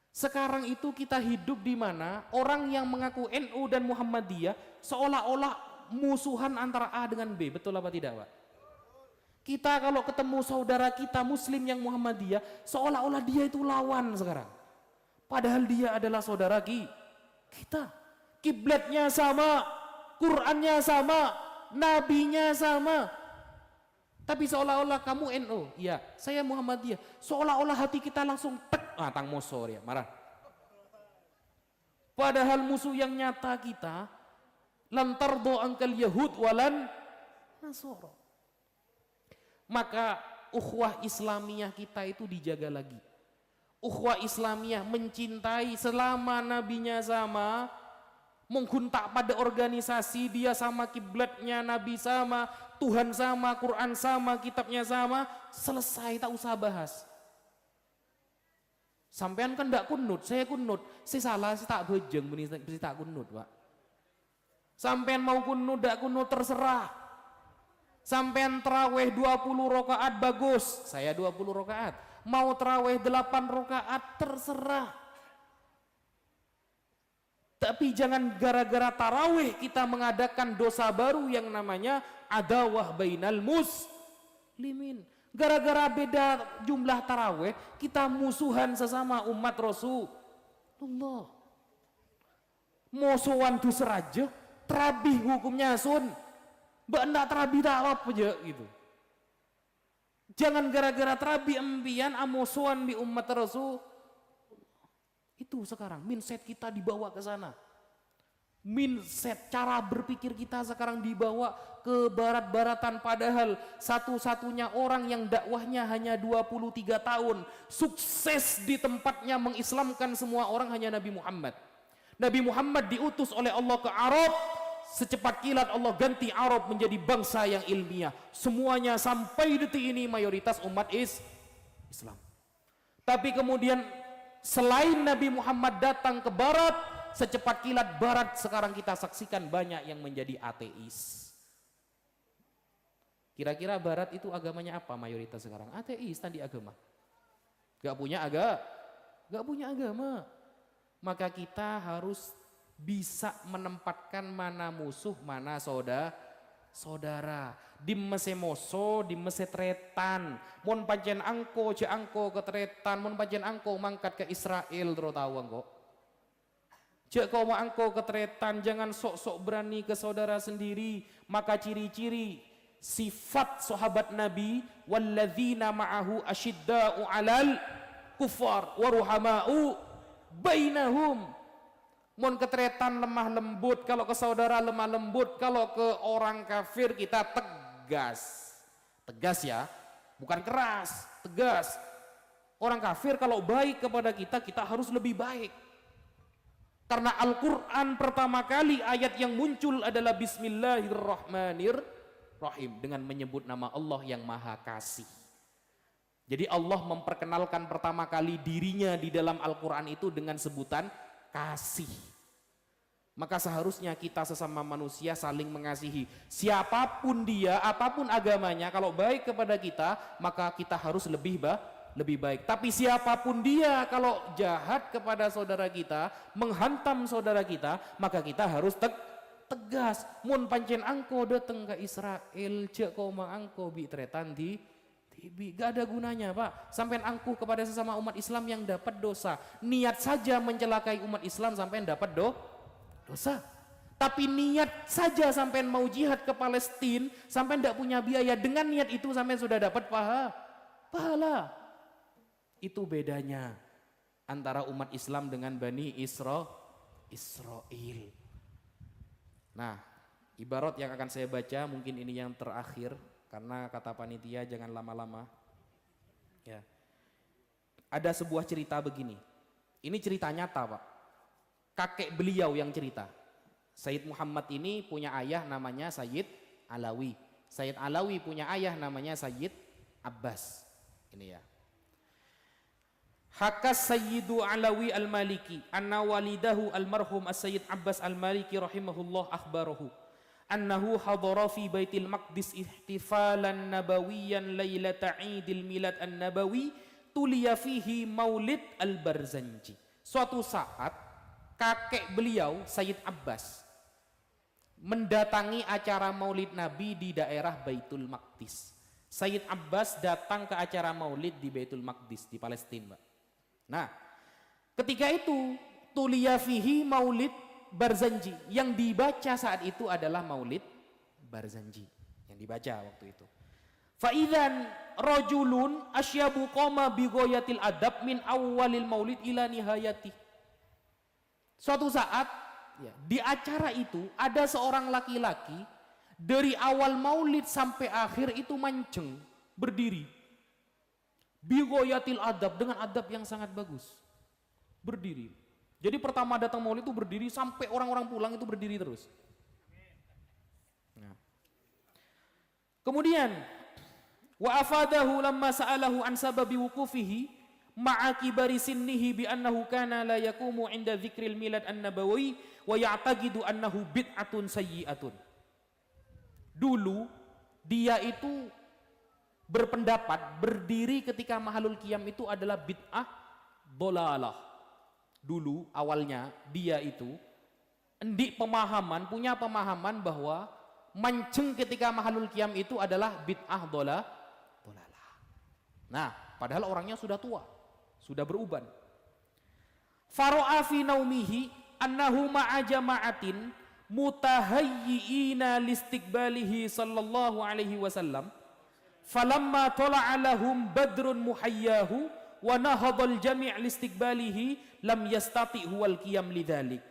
Sekarang itu kita hidup di mana orang yang mengaku NU dan Muhammadiyah seolah-olah musuhan antara A dengan B. Betul apa tidak, Pak? Kita kalau ketemu saudara kita Muslim yang Muhammadiyah seolah-olah dia itu lawan sekarang. Padahal dia adalah saudara kita. Kiblatnya sama, Qur'annya sama, nabinya sama. Tapi seolah-olah kamu NU, iya, saya Muhammadiyah. Seolah-olah hati kita langsung tek, tang mosor ya, marah. Padahal musuh yang nyata kita, lantar do angkal Yahud walan Nasoro. Maka ukhuwah Islamiyah kita itu dijaga lagi. Ukhuwah Islamiyah mencintai selama nabinya sama, mengguntak pada organisasi dia sama, kiblatnya Nabi sama, Tuhan sama, Quran sama, kitabnya sama, selesai, tak usah bahas. Sampean kan tidak kunut, saya kunut, saya salah, saya tak bejeng, saya tak kunut, Pak. Sampean mau kunut, tidak kunut, terserah. Sampean terawih 20 rakaat bagus, saya 20 rakaat. Mau terawih 8 rakaat, terserah. Tapi jangan gara-gara tarawih kita mengadakan dosa baru yang namanya adawah bainal muslimin. Gara-gara beda jumlah tarawih kita musuhan sesama umat Rasulullah. Musuhan tu seraja, terabih hukumnya sun. Mbak ndak terabih tak apa aja gitu. Jangan gara-gara terabih empian amusuhan di umat Rasul. Itu sekarang mindset kita dibawa ke sana. Mindset cara berpikir kita sekarang dibawa ke barat-baratan, padahal satu-satunya orang yang dakwahnya hanya 23 tahun sukses di tempatnya mengislamkan semua orang hanya Nabi Muhammad. Nabi Muhammad diutus oleh Allah ke Arab, secepat kilat Allah ganti Arab menjadi bangsa yang ilmiah. Semuanya sampai detik ini mayoritas umat Islam. Tapi kemudian selain Nabi Muhammad datang ke barat, secepat kilat barat sekarang kita saksikan banyak yang menjadi ateis. Kira-kira barat itu agamanya apa mayoritas sekarang? Ateis, tadi agama. Gak punya agama. Maka kita harus bisa menempatkan mana musuh, mana saudara. Di mese moso, di mese tretan. Mon pancen angko, je angko ke tretan. Mon pancen angko mangkat ke Israel, terus tahu angko. Je kau angko ke tretan, jangan sok-sok berani ke saudara sendiri. Maka ciri-ciri sifat sahabat Nabi, walladzina ma'ahu asyidda'u 'alal kufar wa ruhama'u bainahum. Mon ketretan lemah lembut, kalau ke saudara lemah lembut, kalau ke orang kafir kita tegas ya, bukan keras, tegas. Orang kafir kalau baik kepada kita, kita harus lebih baik. Karena Al-Quran pertama kali ayat yang muncul adalah Bismillahirrahmanirrahim, dengan menyebut nama Allah yang Maha Kasih. Jadi Allah memperkenalkan pertama kali dirinya di dalam Al-Quran itu dengan sebutan kasih. Maka seharusnya kita sesama manusia saling mengasihi. Siapapun dia, apapun agamanya, kalau baik kepada kita, maka kita harus lebih baik. Tapi siapapun dia, kalau jahat kepada saudara kita, menghantam saudara kita, maka kita harus tegas. Mun pancen angko dateng ke Israel, cek kau angko bi tretan di gak ada gunanya, Pak. Sampai angkuh kepada sesama umat Islam yang dapat dosa. Niat saja mencelakai umat Islam sampai dapat dosa. Tapi niat saja sampai mau jihad ke Palestina sampai tidak punya biaya, dengan niat itu sampai sudah dapat pahala. Itu bedanya antara umat Islam dengan Bani Israel. Nah, ibarat yang akan saya baca mungkin ini yang terakhir karena kata panitia jangan lama-lama. Ya. Ada sebuah cerita begini. Ini cerita nyata, Pak. Kakek beliau yang cerita. Sayyid Muhammad ini punya ayah namanya Sayyid Alawi. Sayyid Alawi punya ayah namanya Sayyid Abbas. Ini ya. Hakas Sayyidu Alawi Al-Maliki anna walidahu almarhum As-Sayyid Abbas Al-Maliki rahimahullah akhbarahu annahu hadara fi Baitil Maqdis ihtifalan nabawiyan lailata Idil Milad An-Nabawi tuliya fihi Maulid Al-Barzanji. Suatu saat kakek beliau Sayyid Abbas mendatangi acara Maulid Nabi di daerah Baitul Maqdis. Sayyid Abbas datang ke acara Maulid di Baitul Maqdis di Palestina, Pak. Nah, ketika itu tuliya fihi Maulid Barzanji, yang dibaca saat itu adalah Maulid Barzanji yang dibaca waktu itu. Fa idzan rajulun asyabu qama bi ghayatil adab min awwalil maulid ila nihayati. Suatu saat ya, di acara itu ada seorang laki-laki dari awal maulid sampai akhir itu mancung berdiri. Bigoyatil adab, dengan adab yang sangat bagus, berdiri. Jadi pertama datang maulid itu berdiri sampai orang-orang pulang itu berdiri terus. Nah. Kemudian wa afadahu lamma sa'alahu an sababi wuqufihi ma'a kibari sinnihi bi annahu kana la yaqumu 'inda dzikril milad an-nabawi wa ya'taqidu annahu bid'atun sayyi'atun. Dulu dia itu berpendapat berdiri ketika mahalul qiyam itu adalah bid'ah dolalah. Dulu awalnya dia itu punya pemahaman bahwa mancing ketika mahalul qiyam itu adalah bid'ah dolalah. Nah, padahal orangnya sudah tua, sudah beruban. Faro'a fi naumihi annahu ma'a jama'atin mutahayyi'ina listiqbalihi sallallahu alaihi wasallam. Falamma tala'a lahum badrun muhayyahu wa nahadal jami' listiqbalihi lam yastati huwal qiyam lidzalik.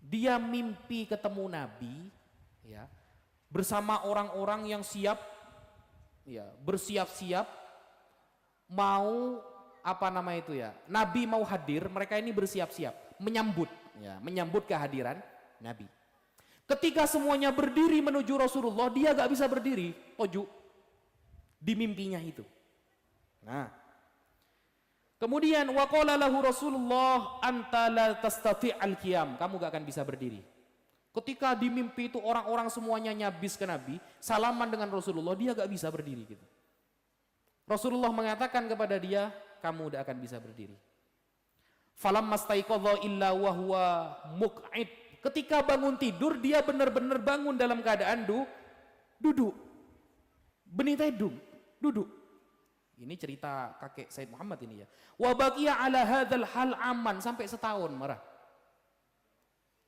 Dia mimpi ketemu Nabi ya, bersama orang-orang yang siap ya, bersiap-siap mau itu ya. Nabi mau hadir, mereka ini bersiap-siap menyambut ya, menyambut kehadiran Nabi. Ketika semuanya berdiri menuju Rasulullah, dia gak bisa berdiri, ojuk di mimpinya itu. Nah, kemudian waqala lahu Rasulullah anta la tastati'al qiyam, kamu gak akan bisa berdiri. Ketika di mimpi itu orang-orang semuanya nyabis ke Nabi, salaman dengan Rasulullah, dia gak bisa berdiri gitu. Rasulullah mengatakan kepada dia, kamu udah akan bisa berdiri. Falamma staiqadha illa wa huwa muq'id. Ketika bangun tidur, dia benar-benar bangun dalam keadaan duduk. Benitedung, duduk. Ini cerita kakek Sayyid Muhammad ini ya. Wa baqiya ala hadzal hal aman, sampai setahun marah.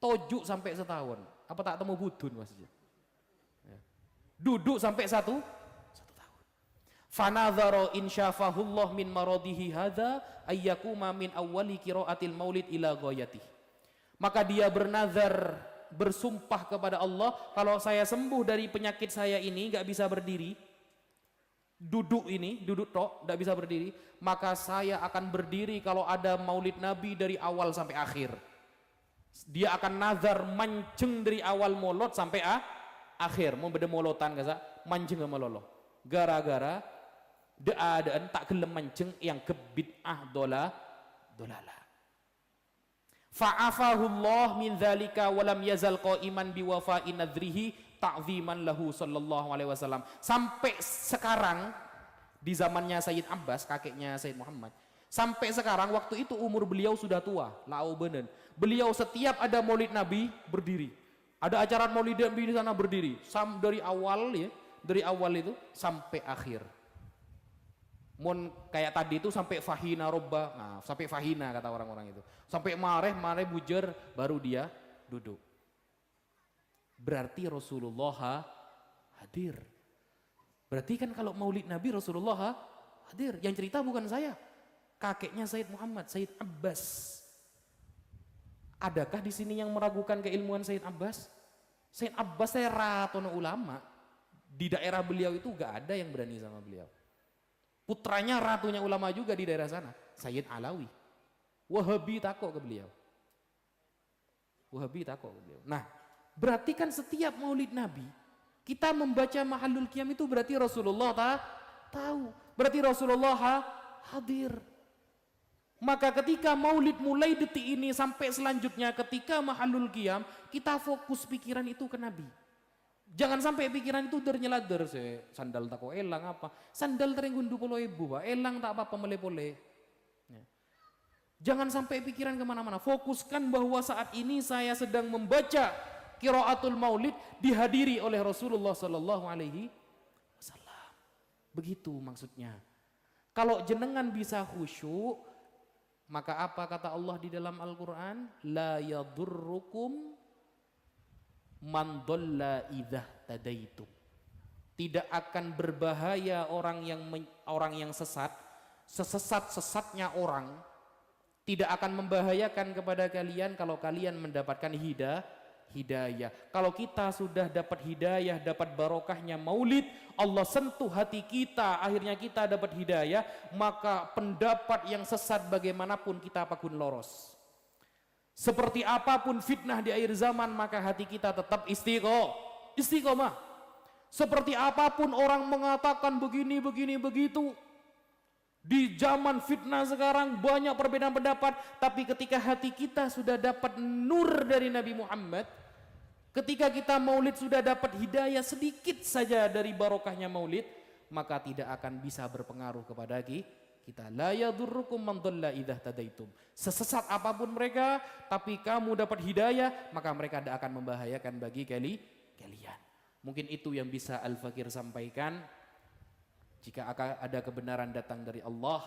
Tojuk sampai setahun. Apa tak temu budun maksudnya? Ya. Duduk sampai satu tahun. Fanadhara insyafahullah min maradihi hadza ayyakuma min awwali qiraatil maulid ila ghayatih. Maka dia bernazar, bersumpah kepada Allah, kalau saya sembuh dari penyakit saya ini, gak bisa berdiri, duduk tok, gak bisa berdiri, maka saya akan berdiri kalau ada maulid Nabi dari awal sampai akhir. Dia akan nazar mancing dari awal molot sampai akhir, mau beda molotan kasa, mancing sama lolo. Gara-gara deadaan tak gelem mancing yang kebid'ah dolalah. Fa'afahullah min dzalika wa lam yazal qa'iman biwafa'i nadrihi ta'ziman lahu sallallahu alaihi wasallam. Sampai sekarang di zamannya Sayyid Abbas, kakeknya Sayyid Muhammad, sampai sekarang waktu itu umur beliau sudah tua, lau benen. Beliau setiap ada maulid Nabi berdiri. Ada acara maulid Nabi di sana berdiri. Dari awal itu sampai akhir. Mon kayak tadi itu sampai fahina robba, nah, sampai fahina kata orang-orang itu, sampai mareh bujer baru dia duduk. Berarti Rasulullah hadir. Berarti kan kalau maulid Nabi Rasulullah hadir. Yang cerita bukan saya, kakeknya Sayyid Muhammad, Sayyid Abbas. Adakah di sini yang meragukan keilmuan Sayyid Abbas? Sayyid Abbas saya ratono ulama. Di daerah beliau itu gak ada yang berani sama beliau. Putranya ratunya ulama juga di daerah sana, Sayyid Alawi. Wahabi takut ke beliau. Wahabi takut ke beliau. Nah, berarti kan setiap maulid Nabi, kita membaca Mahallul Qiyam itu berarti Rasulullah tahu. Berarti Rasulullah hadir. Maka ketika maulid mulai detik ini sampai selanjutnya ketika Mahallul Qiyam, kita fokus pikiran itu ke Nabi. Jangan sampai pikiran itu ternyelader, sandal tako elang apa. Sandal terenggundu polo ibu, Pak. Elang tak apa-apa mele-pole. Ya. Jangan sampai pikiran kemana-mana. Fokuskan bahwa saat ini saya sedang membaca qiraatul maulid dihadiri oleh Rasulullah Sallallahu Alaihi Wasallam. Begitu maksudnya. Kalau jenengan bisa khusyuk, maka apa kata Allah di dalam Al-Quran? La yadurrukum man dhalla idza tadaitum. Tidak akan berbahaya orang yang sesat, sesesat-sesatnya orang tidak akan membahayakan kepada kalian kalau kalian mendapatkan hidayah. Kalau kita sudah dapat hidayah, dapat barokahnya maulid, Allah sentuh hati kita, akhirnya kita dapat hidayah, maka pendapat yang sesat bagaimanapun kita apapun loros. Seperti apapun fitnah di akhir zaman, maka hati kita tetap istiqomah. Seperti apapun orang mengatakan begini, begitu. Di zaman fitnah sekarang banyak perbedaan pendapat, tapi ketika hati kita sudah dapat nur dari Nabi Muhammad, ketika kita maulid sudah dapat hidayah sedikit saja dari barokahnya maulid, maka tidak akan bisa berpengaruh kepada kita. La yadurrukum man dhalla idza tadaitum. Sesesat apapun mereka, tapi kamu dapat hidayah, maka mereka tidak akan membahayakan bagi kalian. Mungkin itu yang bisa Al-Fakir sampaikan. Jika ada kebenaran datang dari Allah,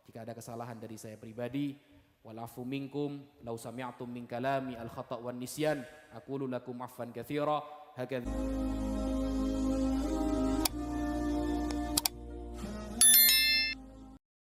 jika ada kesalahan dari saya pribadi, walafu minkum law sami'tum min kalami al-khata' wan nisyan aqulu lakum afwan katsira hakadha.